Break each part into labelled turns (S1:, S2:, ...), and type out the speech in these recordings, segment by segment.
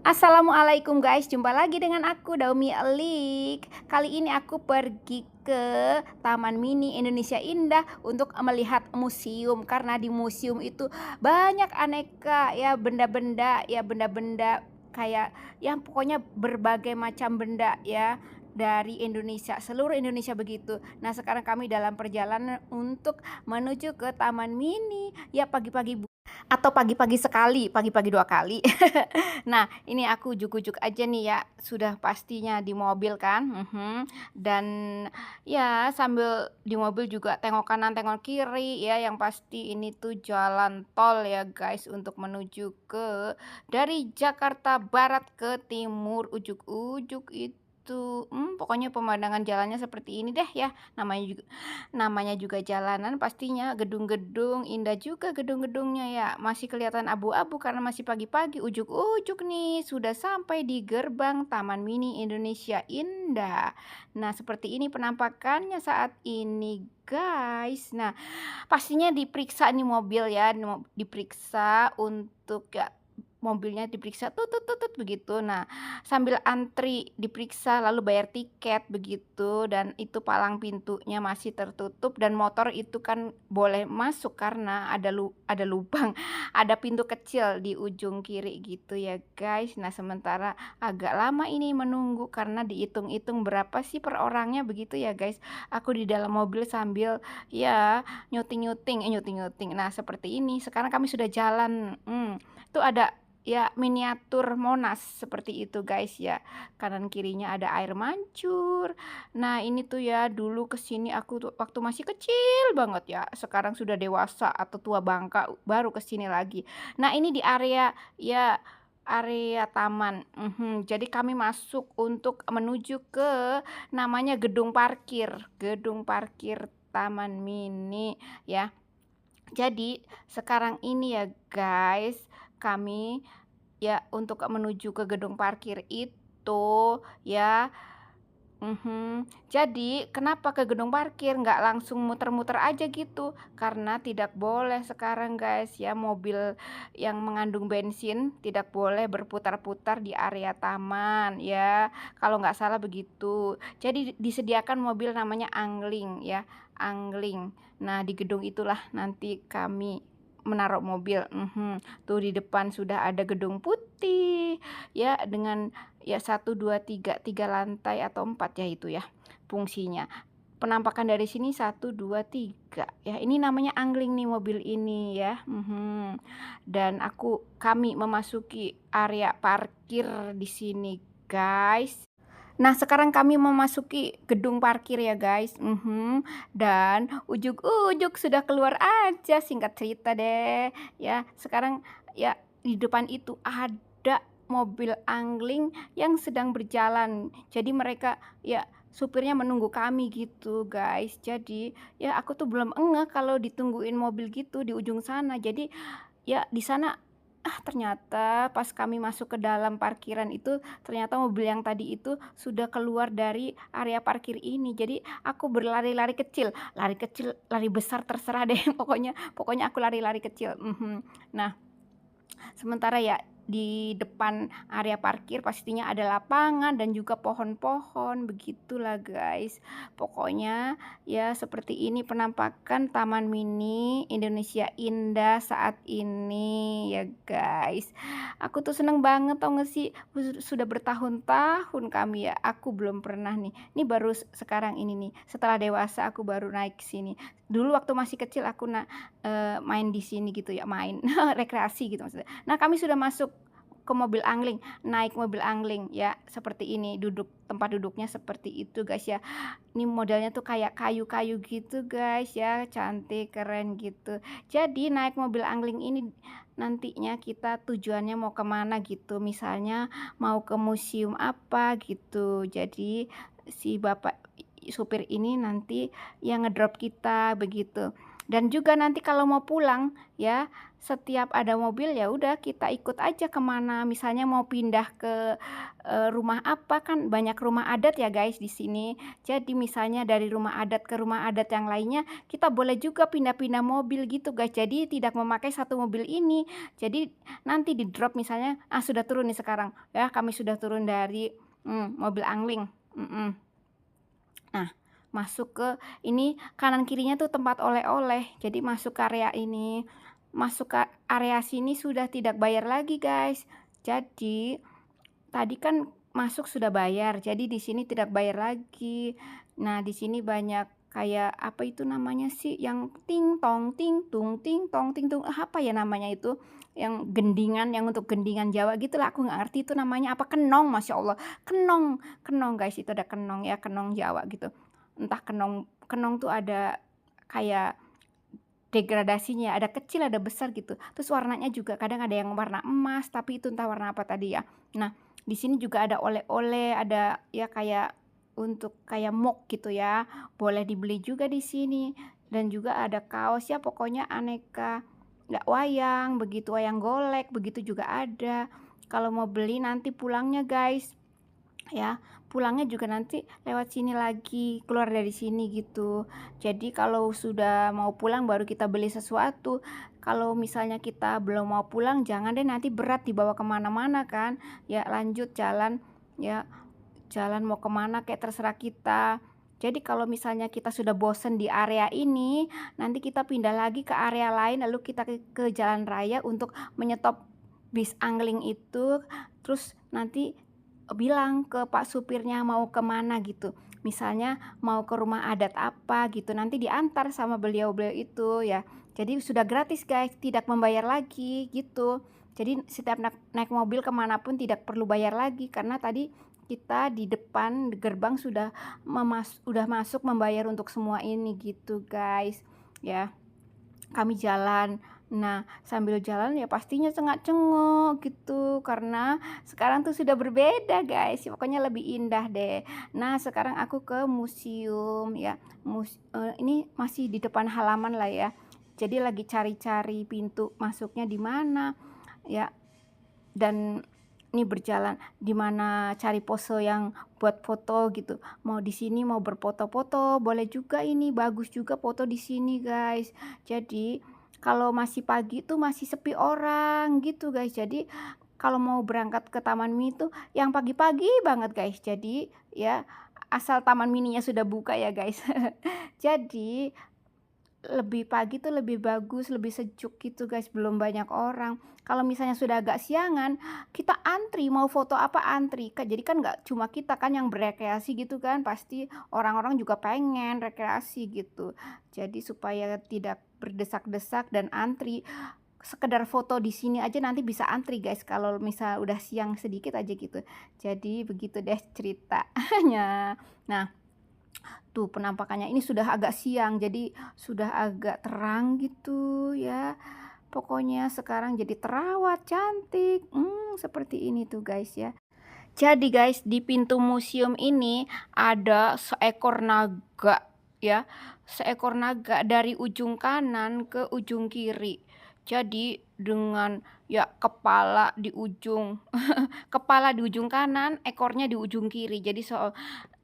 S1: Assalamualaikum guys, jumpa lagi dengan aku Daumi Alik. Kali ini aku pergi ke Taman Mini Indonesia Indah untuk melihat museum, karena di museum itu banyak aneka ya benda-benda kayak yang pokoknya berbagai macam benda ya dari Indonesia, seluruh Indonesia begitu. Nah, sekarang kami dalam perjalanan untuk menuju ke Taman Mini ya pagi-pagi atau pagi-pagi sekali, pagi-pagi 2 kali. Nah, ini aku ujuk-ujuk aja nih ya, sudah pastinya di mobil kan, dan ya sambil di mobil juga tengok kanan tengok kiri ya, yang pasti ini tuh jalan tol ya guys, untuk menuju ke dari Jakarta Barat ke timur ujuk-ujuk itu. Pokoknya pemandangan jalannya seperti ini deh ya, namanya juga jalanan, pastinya gedung-gedung indah juga, gedung-gedungnya ya masih kelihatan abu-abu karena masih pagi-pagi. Ujuk-ujuk nih sudah sampai di gerbang Taman Mini Indonesia Indah. Nah, seperti ini penampakannya saat ini guys. Nah, pastinya diperiksa nih mobil ya, diperiksa untuk ya mobilnya diperiksa tut begitu. Nah, sambil antri diperiksa lalu bayar tiket begitu, dan itu palang pintunya masih tertutup, dan motor itu kan boleh masuk karena ada lubang, ada pintu kecil di ujung kiri gitu ya guys. Nah, sementara agak lama ini menunggu karena dihitung-hitung berapa sih per orangnya begitu ya guys. Aku di dalam mobil sambil ya nyuting-nyuting. Nah, seperti ini. Sekarang kami sudah jalan. Tuh ada ya miniatur Monas seperti itu guys ya. Kanan kirinya ada air mancur. Nah, ini tuh ya dulu kesini aku tuh waktu masih kecil banget ya. Sekarang sudah dewasa atau tua bangka baru kesini lagi. Nah, ini di area taman. Jadi kami masuk untuk menuju ke namanya gedung parkir. Gedung parkir Taman Mini ya. Jadi sekarang ini ya guys, kami ya untuk menuju ke gedung parkir itu ya. Jadi kenapa ke gedung parkir nggak langsung muter-muter aja gitu? Karena tidak boleh sekarang guys ya, mobil yang mengandung bensin tidak boleh berputar-putar di area taman ya, kalau nggak salah begitu. Jadi disediakan mobil namanya angling ya, angling. Nah, di gedung itulah nanti kami menaruh mobil. Tuh di depan sudah ada gedung putih ya, dengan ya 1, 2, 3 lantai atau 4 ya itu ya fungsinya. Penampakan dari sini 1, 2, 3 ya. Ini namanya angling nih mobil ini ya. Dan kami memasuki area parkir di sini guys. Nah, sekarang kami memasuki gedung parkir ya guys. Dan ujuk-ujuk sudah keluar aja, singkat cerita deh ya. Sekarang ya di depan itu ada mobil angling yang sedang berjalan. Jadi mereka ya supirnya menunggu kami gitu guys. Jadi ya aku tuh belum ngeh kalau ditungguin mobil gitu di ujung sana. Jadi ya di sana ternyata pas kami masuk ke dalam parkiran itu, ternyata mobil yang tadi itu sudah keluar dari area parkir ini. Jadi aku berlari-lari kecil, lari besar terserah deh, pokoknya aku lari-lari kecil. Nah, sementara ya di depan area parkir pastinya ada lapangan dan juga pohon-pohon, begitulah guys. Pokoknya ya seperti ini penampakan Taman Mini Indonesia Indah saat ini ya guys. Aku tuh seneng banget tau gak sih, sudah bertahun-tahun kami ya, aku belum pernah nih. Ini baru sekarang ini nih, setelah dewasa aku baru naik sini. Dulu waktu masih kecil aku main di sini gitu ya, main rekreasi gitu maksudnya. Nah, kami sudah masuk ke mobil angling, naik mobil angling ya, seperti ini, tempat duduknya seperti itu guys ya. Ini modelnya tuh kayak kayu-kayu gitu guys ya, cantik, keren gitu. Jadi naik mobil angling ini nantinya kita tujuannya mau kemana gitu, misalnya mau ke museum apa gitu. Jadi si bapak supir ini nanti yang ngedrop kita begitu. Dan juga nanti kalau mau pulang ya, setiap ada mobil ya udah kita ikut aja kemana. Misalnya mau pindah ke, rumah apa, kan banyak rumah adat ya guys di sini. Jadi misalnya dari rumah adat ke rumah adat yang lainnya, kita boleh juga pindah-pindah mobil gitu guys. Jadi tidak memakai satu mobil ini. Jadi nanti di drop misalnya, sudah turun nih sekarang ya, kami sudah turun dari, mobil angling, Nah, masuk ke ini kanan kirinya tuh tempat oleh-oleh. Jadi masuk ke area ini, masuk ke area sini sudah tidak bayar lagi, guys. Jadi tadi kan masuk sudah bayar, jadi di sini tidak bayar lagi. Nah, di sini banyak kayak apa itu namanya sih yang ting tong ting tung ting tong ting tung, apa ya namanya itu? Yang gendingan, yang untuk gendingan Jawa gitulah, aku nggak ngerti itu namanya apa, kenong, masya Allah. Kenong, kenong guys, itu ada kenong ya, kenong Jawa gitu. Entah kenong, kenong tuh ada kayak degradasinya, ada kecil ada besar gitu. Terus warnanya juga kadang ada yang warna emas, tapi itu entah warna apa tadi ya. Nah, di sini juga ada oleh-oleh, ada ya kayak untuk kayak mug gitu ya. Boleh dibeli juga di sini. Dan juga ada kaos ya, pokoknya aneka. Nggak wayang, begitu wayang golek, begitu juga ada. Kalau mau beli nanti pulangnya guys, ya pulangnya juga nanti lewat sini lagi, keluar dari sini gitu. Jadi kalau sudah mau pulang baru kita beli sesuatu. Kalau misalnya kita belum mau pulang, jangan deh, nanti berat dibawa kemana-mana kan. Ya lanjut jalan, ya jalan mau kemana kayak terserah kita. Jadi kalau misalnya kita sudah bosen di area ini, nanti kita pindah lagi ke area lain, lalu kita ke jalan raya untuk menyetop bis angling itu. Terus nanti bilang ke pak supirnya mau kemana gitu. Misalnya mau ke rumah adat apa gitu, nanti diantar sama beliau-beliau itu ya. Jadi sudah gratis guys, tidak membayar lagi gitu. Jadi setiap naik mobil kemanapun tidak perlu bayar lagi, karena tadi kita di depan gerbang sudah udah masuk membayar untuk semua ini gitu guys ya. Kami jalan. Nah, sambil jalan ya pastinya cengak-cengok gitu, karena sekarang tuh sudah berbeda guys, pokoknya lebih indah deh. Nah, sekarang aku ke museum ya, ini masih di depan halaman lah ya. Jadi lagi cari-cari pintu masuknya di mana ya, dan ini berjalan di mana cari pose yang buat foto gitu. Mau di sini mau berfoto-foto, boleh juga, ini bagus juga foto di sini guys. Jadi kalau masih pagi tuh masih sepi orang gitu guys. Jadi kalau mau berangkat ke Taman Mini tuh yang pagi-pagi banget guys. Jadi ya asal Taman Mininya sudah buka ya guys. Jadi lebih pagi tuh lebih bagus, lebih sejuk gitu guys, belum banyak orang. Kalau misalnya sudah agak siangan, kita antri, mau foto apa antri. Jadi kan nggak cuma kita kan yang berekreasi gitu kan, pasti orang-orang juga pengen rekreasi gitu. Jadi supaya tidak berdesak-desak dan antri, sekedar foto di sini aja nanti bisa antri guys kalau misal udah siang sedikit aja gitu. Jadi begitu deh ceritanya. Nah, tuh penampakannya ini sudah agak siang, jadi sudah agak terang gitu ya. Pokoknya sekarang jadi terawat, cantik, seperti ini tuh guys ya. Jadi guys, di pintu museum ini ada seekor naga ya. Seekor naga dari ujung kanan ke ujung kiri. Jadi dengan ya kepala di ujung kepala di ujung kanan, ekornya di ujung kiri. Jadi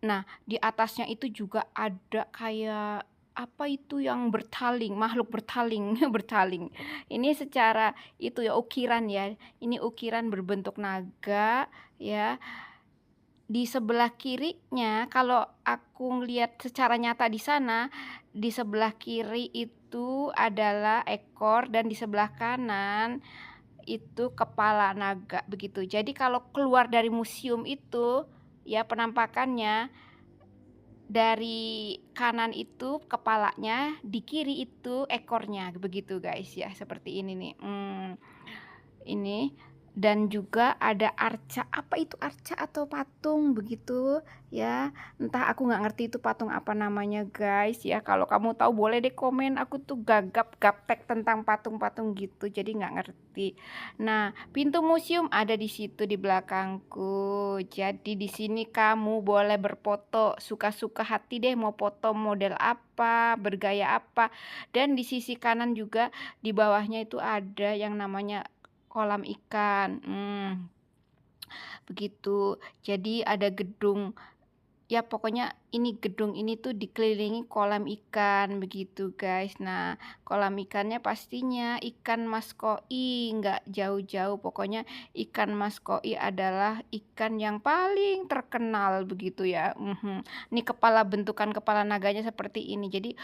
S1: nah, di atasnya itu juga ada kayak apa itu yang bertaling, makhluk bertaling, bertaling. Ini secara itu ya ukiran ya. Ini ukiran berbentuk naga ya. Di sebelah kirinya kalau aku ngelihat secara nyata di sana, di sebelah kiri itu adalah ekor dan di sebelah kanan itu kepala naga begitu. Jadi kalau keluar dari museum itu ya penampakannya, dari kanan itu kepalanya, di kiri itu ekornya begitu guys ya, seperti ini nih. Ini dan juga ada arca. Apa itu arca atau patung begitu ya, entah, aku nggak ngerti itu patung apa namanya guys ya. Kalau kamu tahu boleh deh komen, aku tuh gaptek tentang patung-patung gitu, jadi nggak ngerti. Nah, pintu museum ada di situ di belakangku. Jadi di sini kamu boleh berfoto suka-suka hati deh, mau foto model apa, bergaya apa. Dan di sisi kanan juga di bawahnya itu ada yang namanya kolam ikan, begitu. Jadi ada gedung, ya pokoknya ini gedung ini tuh dikelilingi kolam ikan begitu guys. Nah, kolam ikannya pastinya ikan mas koi, nggak jauh-jauh, pokoknya ikan mas koi adalah ikan yang paling terkenal begitu ya. Ini bentukan kepala naganya seperti ini. Jadi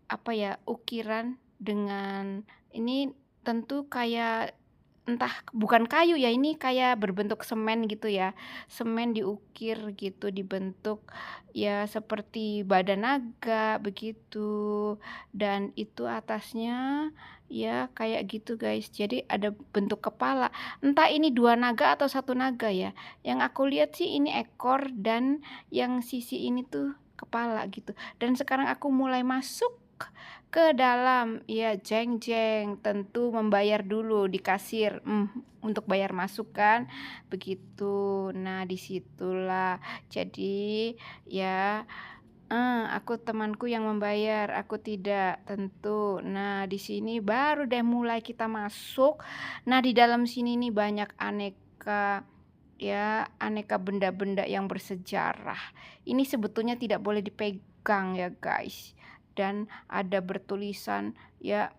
S1: apa ya, ukiran dengan ini tentu kayak, entah, bukan kayu ya, ini kayak berbentuk semen gitu ya. Semen diukir gitu, dibentuk ya seperti badan naga begitu. Dan itu atasnya ya kayak gitu guys. Jadi ada bentuk kepala. Entah ini dua naga atau satu naga ya. Yang aku lihat sih ini ekor dan yang sisi ini tuh kepala gitu. Dan sekarang aku mulai masuk ke dalam, ya jeng jeng, tentu membayar dulu di kasir, untuk bayar masuk kan, begitu. Nah disitulah, jadi ya, aku temanku yang membayar, aku tidak, tentu. Nah di sini baru deh mulai kita masuk. Nah di dalam sini nih banyak aneka, ya, aneka benda-benda yang bersejarah. Ini sebetulnya tidak boleh dipegang ya guys. Dan ada bertulisan ya,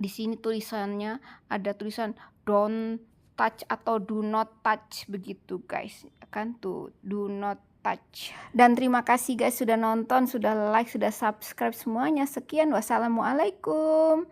S1: di sini tulisannya ada tulisan don't touch atau do not touch begitu guys. Kan tuh do not touch. Dan terima kasih guys sudah nonton, sudah like, sudah subscribe semuanya. Sekian, wassalamualaikum.